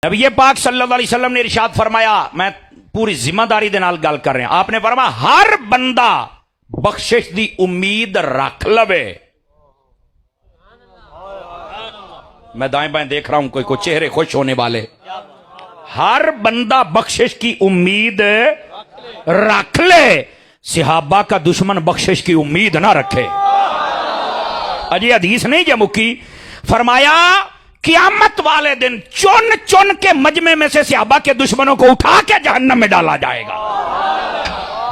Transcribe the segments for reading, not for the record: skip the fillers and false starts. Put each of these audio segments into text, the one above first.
नबी पाक सल्लल्लाहु अलैहि वसल्लम ने इरशाद फरमाया, मैं पूरी जिम्मेदारी दे नाल गल कर रहा, आपने फरमाया हर बंदा बख्शिश दी उम्मीद रख लवे। मैं दाएं बाएं देख रहा हूं, कोई चेहरे खुश होने वाले। हर बंदा बख्शिश की उम्मीद रख ले, सहाबा का दुश्मन बख्शिश की उम्मीद ना रखे। अजी हदीस नहीं जे मुक्की, फरमाया क़यामत वाले दिन चुन चुन के मजमे में से सहाबा के दुश्मनों को उठा के जहन्नम में डाला जाएगा।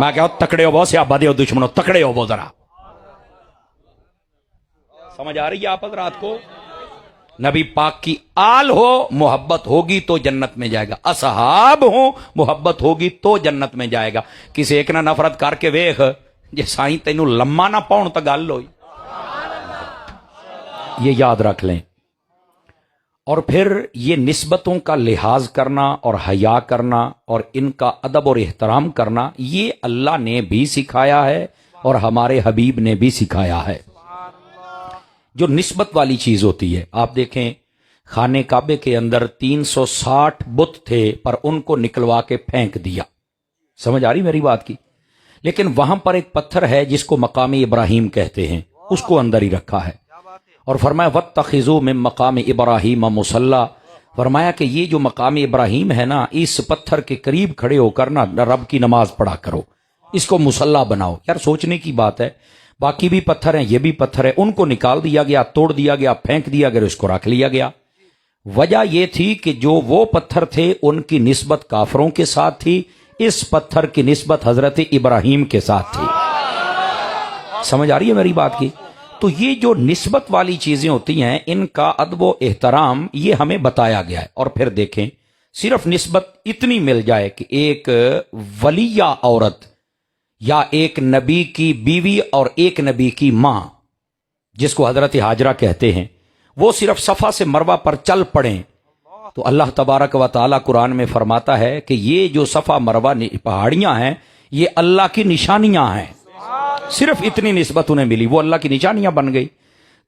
मैं कहूं तकड़े हो, बहुत सहाबा दे दुश्मनों तकड़े हो, वो जरा समझ आ रही है आप हज़रात को? नबी पाक की आल हो, मोहब्बत होगी तो जन्नत में जाएगा। असहाब हो, मोहब्बत होगी तो जन्नत में जाएगा। किसी एक ना नफरत करके वेख, जे साईं तेनू लम्मा ना पाउण तो गल होई। ये याद रख लें। और फिर ये निस्बतों का लिहाज करना और हया करना और इनका अदब और एहतराम करना, ये अल्लाह ने भी सिखाया है और हमारे हबीब ने भी सिखाया है। जो निस्बत वाली चीज होती है, आप देखें खाने काबे के अंदर 360 बुत थे, पर उनको निकलवा के फेंक दिया। समझ आ रही मेरी बात की? लेकिन वहां पर एक पत्थर है जिसको मकाम इब्राहिम कहते हैं, उसको अंदर ही रखा है। और फरमाया वत्तखिज़ू मिन मकाम इब्राहिम मुसल्ला, फरमाया कि ये जो मकाम इब्राहिम है ना, इस पत्थर के करीब खड़े होकर ना रब की नमाज पढ़ा करो, इसको मुसल्ला बनाओ। यार सोचने की बात है, बाकी भी पत्थर हैं, ये भी पत्थर है, उनको निकाल दिया गया, तोड़ दिया गया, फेंक दिया गया, उसको रख लिया गया। वजह यह थी कि जो वो पत्थर थे उनकी निस्बत काफरों के साथ थी, इस पत्थर की निस्बत हजरत इब्राहिम के साथ थी। समझ आ रही है मेरी बात की? तो ये जो निस्बत वाली चीजें होती हैं, इनका अदब व एहतराम ये हमें बताया गया है। और फिर देखें, सिर्फ निस्बत इतनी मिल जाए कि एक वलिया औरत या एक नबी की बीवी और एक नबी की मां, जिसको हजरत हाजरा कहते हैं, वो सिर्फ सफा से मरवा पर चल पड़े, तो अल्लाह तबारक व तआला कुरान में फरमाता है कि ये जो सफा मरवा पहाड़ियां हैं, ये अल्लाह की निशानियां हैं। सिर्फ इतनी निस्बत उन्हें मिली, वो अल्लाह की निशानियां बन गई।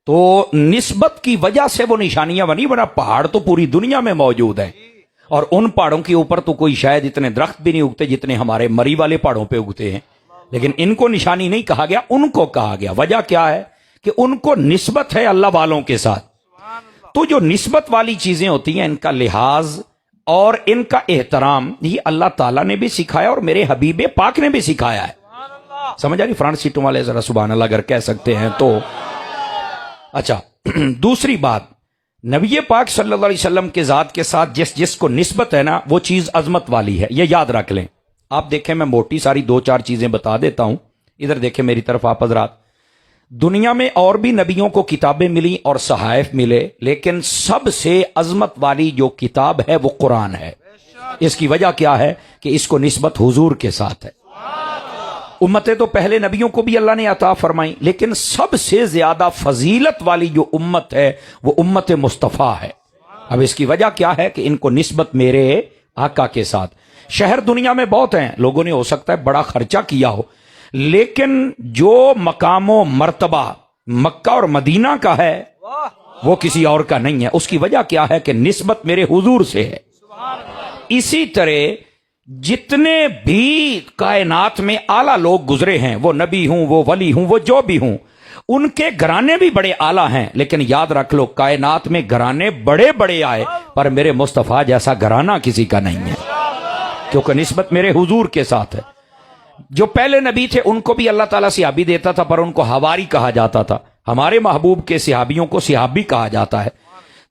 तो निस्बत की वजह से वो निशानियां बनी, वरना पहाड़ तो पूरी दुनिया में मौजूद है। और उन पहाड़ों के ऊपर तो कोई शायद इतने दरख्त भी नहीं उगते जितने हमारे मरी वाले पहाड़ों पे उगते हैं। लेकिन इनको निशानी नहीं कहा गया, उनको कहा गया। वजह क्या है कि उनको निस्बत है अल्लाह वालों के साथ। तो जो निस्बत वाली चीजें होती हैं, इनका लिहाज और इनका एहतराम, ये अल्लाह ताला ने भी सिखाया और मेरे हबीब पाक ने भी सिखाया है। समझ आ रही? फ्रंट सीटों वाले जरा सुभान अल्लाह अगर कह सकते हैं तो। अच्छा, दूसरी बात, नबी पाक सल्लल्लाहु अलैहि वसल्लम के जात के साथ जिसको निस्बत है ना, वो चीज अजमत वाली है, ये याद रख लें। आप देखें, मैं मोटी सारी 2-4 चीजें बता देता हूं, इधर देखें मेरी तरफ आप हजरात। दुनिया में और भी नबियों को किताबें मिली और सहाइफ मिले, लेकिन सबसे अजमत वाली जो किताब है वो कुरान है। इसकी वजह क्या है कि इसको निस्बत हुजूर के साथ है। उम्मतें तो पहले नबियों को भी अल्लाह ने अता फरमाई, लेकिन सबसे ज्यादा फजीलत वाली जो उम्मत है वो उम्मत मुस्तफ़ा है। अब इसकी वजह क्या है कि इनको निस्बत मेरे आका के साथ। शहर दुनिया में बहुत हैं, लोगों ने हो सकता है बड़ा खर्चा किया हो, लेकिन जो मकामो मर्तबा मक्का और मदीना का है वो किसी और का नहीं है। उसकी वजह क्या है कि निस्बत मेरे हुजूर से है। इसी तरह जितने भी कायनात में आला लोग गुजरे हैं, वो नबी हूं, वो वली हूं, वो जो भी हूं, उनके घराने भी बड़े आला हैं। लेकिन याद रख लो, कायनात में घराने बड़े बड़े आए, पर मेरे मुस्तफा जैसा घराना किसी का नहीं है, क्योंकि निस्बत मेरे हुजूर के साथ है। जो पहले नबी थे उनको भी अल्लाह ताला सिहाबी देता था, पर उनको हवारी कहा जाता था। हमारे महबूब के सिहाबियों को सिहाबी कहा जाता है।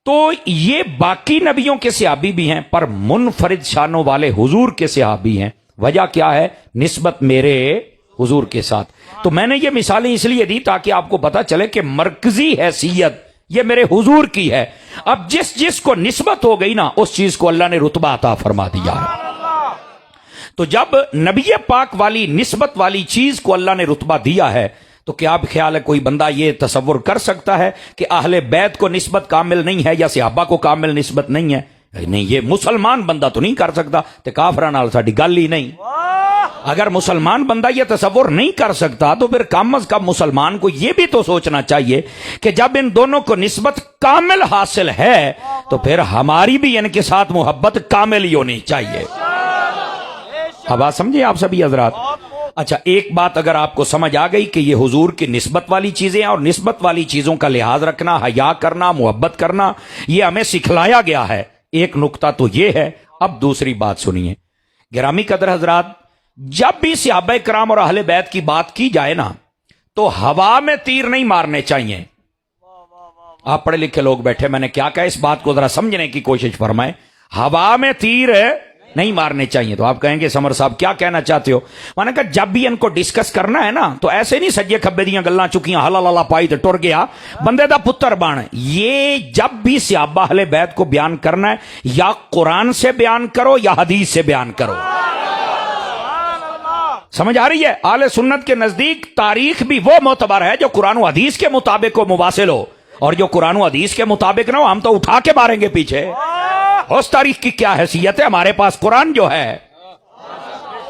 तो ये बाकी नबियों के सिहाबी भी हैं, पर मुनफरिद शानों वाले हुजूर के सिहाबी हैं। वजह क्या है? निस्बत मेरे हुजूर के साथ। तो मैंने ये मिसालें इसलिए दी ताकि आपको पता चले कि मरकजी हैसियत ये मेरे हुजूर की है। अब जिस को निस्बत हो गई ना, उस चीज को अल्लाह ने रुतबा अता फरमा दिया है। तो जब नबी पाक वाली निस्बत वाली चीज को अल्लाह ने रुतबा दिया है, तो क्या आप ख्याल है कोई बंदा ये तसव्वुर कर सकता है कि अहले बैत को निस्बत कामिल नहीं है या सहाबा को कामिल निस्बत नहीं है? नहीं, ये मुसलमान बंदा तो नहीं कर सकता, ते काफरां नाल साडी गल ही नहीं। اگر مسلمان بندہ یہ تصور نہیں کر سکتا تو پھر کم از کم مسلمان کو یہ بھی تو سوچنا چاہیے کہ جب ان دونوں کو نسبت کامل حاصل ہے تو پھر ہماری بھی ان کے ساتھ محبت کامل ہی ہونی چاہیے. اب بات سمجھے آپ سبھی حضرات؟ اچھا، ایک بات اگر آپ کو سمجھ آ گئی کہ یہ حضور کی نسبت والی چیزیں اور نسبت والی چیزوں کا لحاظ رکھنا، حیا کرنا، محبت کرنا، یہ ہمیں سکھلایا گیا ہے. ایک نقطہ تو یہ ہے. اب دوسری بات سنیے گرامی قدر حضرات، جب بھی صحابہ کرام اور اہل بیت کی بات کی جائے نا تو ہوا میں تیر نہیں مارنے چاہیے. آپ پڑھے لکھے لوگ بیٹھے، میں نے کیا کہا، اس بات کو ذرا سمجھنے کی کوشش فرمائیں. ہوا میں تیر نہیں مارنے چاہیے. تو آپ کہیں گے سمر صاحب کیا کہنا چاہتے ہو؟ میں نے کہا جب بھی ان کو ڈسکس کرنا ہے نا تو ایسے نہیں سجے کھبے دیاں گلاں چکیاں ہلا لالا پائی تے ٹر گیا بندے دا پتر بن. یہ جب بھی صحابہ اہل بیت کو بیان کرنا ہے یا قرآن سے بیان کرو یا حدیث سے بیان کرو. سمجھ آ رہی ہے؟ اہل سنت کے نزدیک تاریخ بھی وہ معتبر ہے جو قرآن و حدیث کے مطابق ہو، مواصل ہو، اور جو قرآن و حدیث کے مطابق نہ ہو ہم تو اٹھا کے ماریں گے پیچھے. اس تاریخ کی کیا حیثیت ہے؟ ہمارے پاس قرآن جو ہے.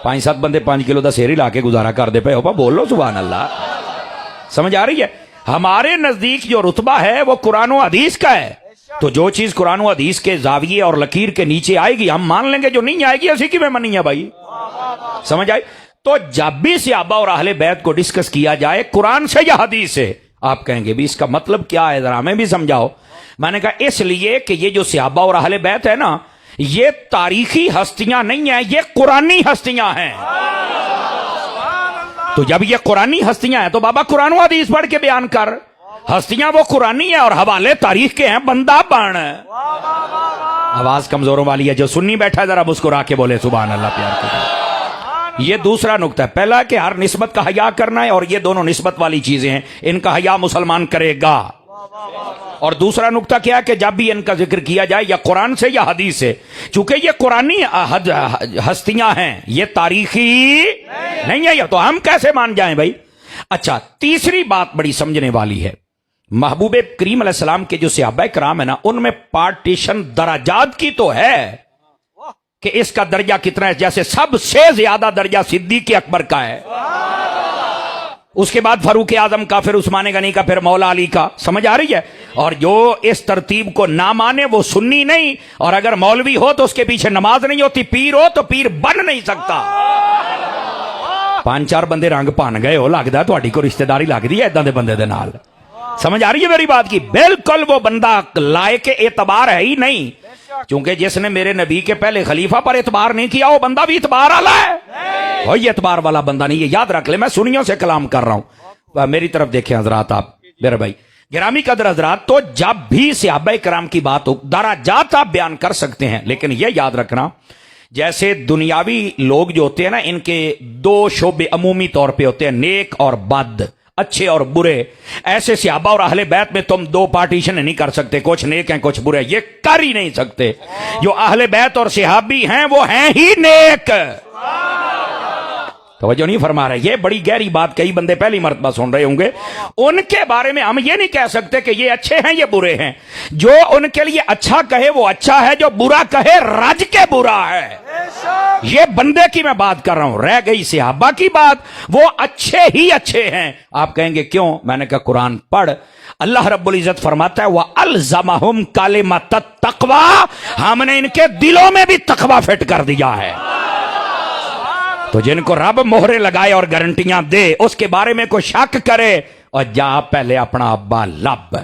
5-7 بندے 5 کلو دا سیری لا کے گزارا کر دے پے ہو، بولو سبحان اللہ. سمجھ آ رہی ہے؟ ہمارے نزدیک جو رتبہ ہے وہ قرآن و حدیث کا ہے. تو جو چیز قرآن و حدیث کے زاویے اور لکیر کے نیچے آئے گی ہم مان لیں گے، جو نہیں آئے گی اسی کی میں منی ہے بھائی. سمجھ آئی؟ تو جب بھی صحابہ اور اہل بیت کو ڈسکس کیا جائے قرآن سے یا حدیث سے، آپ کہیں گے بھی اس کا مطلب کیا ہے، ذرا ہمیں بھی سمجھاؤ. میں نے کہا اس لیے کہ یہ جو صحابہ اور اہل بیت ہے نا یہ تاریخی ہستیاں نہیں ہیں، یہ قرآنی ہستیاں ہیں. تو جب یہ قرآنی ہستیاں ہیں تو بابا قرآن و حدیث پڑھ کے بیان کر. ہستیاں وہ قرآنی ہیں اور حوالے تاریخ کے ہیں. بندہ بن. آواز کمزوروں والی ہے، جو سنی بیٹھا ہے ذرا مسکرا کے بولے سبحان اللہ پیار کے. یہ دوسرا نقطہ ہے. پہلا کہ ہر نسبت کا حیا کرنا ہے، اور یہ دونوں نسبت والی چیزیں ہیں، ان کا حیا مسلمان کرے گا. اور دوسرا نقطہ کیا ہے کہ جب بھی ان کا ذکر کیا جائے یا قرآن سے یا حدیث سے، چونکہ یہ قرآنی ہستیاں ہیں، یہ تاریخی نہیں ہے، یہ تو ہم کیسے مان جائیں بھائی. اچھا، تیسری بات بڑی سمجھنے والی ہے. محبوب کریم علیہ السلام کے جو صحابہ کرام ہے نا ان میں پارٹیشن درجات کی تو ہے کہ اس کا درجہ کتنا ہے. جیسے سب سے زیادہ درجہ صدیق اکبر کا ہے، اس کے بعد فاروق اعظم کا، پھر عثمان غنی کا، پھر مولا علی کا. سمجھ آ رہی ہے؟ اور جو اس ترتیب کو نہ مانے وہ سنی نہیں، اور اگر مولوی ہو تو اس کے پیچھے نماز نہیں ہوتی، پیر ہو تو پیر بن نہیں سکتا. 5-4 بندے رنگ پان گئے ہو، لگتا ہے تھوڑی کو رشتہ داری لگتی ہے ادھا دے بندے دے نال. سمجھ آ رہی ہے میری بات کی؟ بالکل وہ بندہ لائق اعتبار ہے ہی نہیں، چونکہ جس نے میرے نبی کے پہلے خلیفہ پر اعتبار نہیں کیا وہ بندہ بھی اعتبار والا ہے، وہی اعتبار والا بندہ نہیں. یہ یاد رکھ لے، میں سنیوں سے کلام کر رہا ہوں. میری طرف دیکھیں حضرات، آپ میرے بھائی گرامی قدر حضرات، تو جب بھی صحابہ کرام کی بات ہو درجات آپ بیان کر سکتے ہیں، لیکن یہ یاد رکھنا جیسے دنیاوی لوگ جو ہوتے ہیں نا ان کے 2 شعبے عمومی طور پہ ہوتے ہیں، نیک اور بد، اچھے اور برے. ایسے صحابہ اور اہل بیت میں تم 2 پارٹیشن نہیں کر سکتے، کچھ نیک ہیں کچھ برے، یہ کر ہی نہیں سکتے. جو اہل بیت اور صحابی ہیں وہ ہیں ہی نیک. توجہ نہیں فرما رہے؟ یہ بڑی گہری بات کئی بندے پہلی مرتبہ سن رہے ہوں گے. ان کے بارے میں ہم یہ نہیں کہہ سکتے کہ یہ اچھے ہیں یہ برے ہیں. جو ان کے لیے اچھا کہے وہ اچھا ہے، جو برا کہے رج کے برا ہے. یہ بندے کی میں بات کر رہا ہوں. رہ گئی صحابہ کی بات، وہ اچھے ہی اچھے ہیں. آپ کہیں گے کیوں؟ میں نے کہا قرآن پڑھ. اللہ رب العزت فرماتا ہے وَأَلْزَمَهُمْ كَلِمَةَ التَّقْوَى، ہم نے ان کے دلوں میں بھی تقوی فٹ کر دیا ہے. تو جن کو رب مہرے لگائے اور گارنٹیاں دے اس کے بارے میں کوئی شک کرے اور جا پہلے اپنا ابا لب.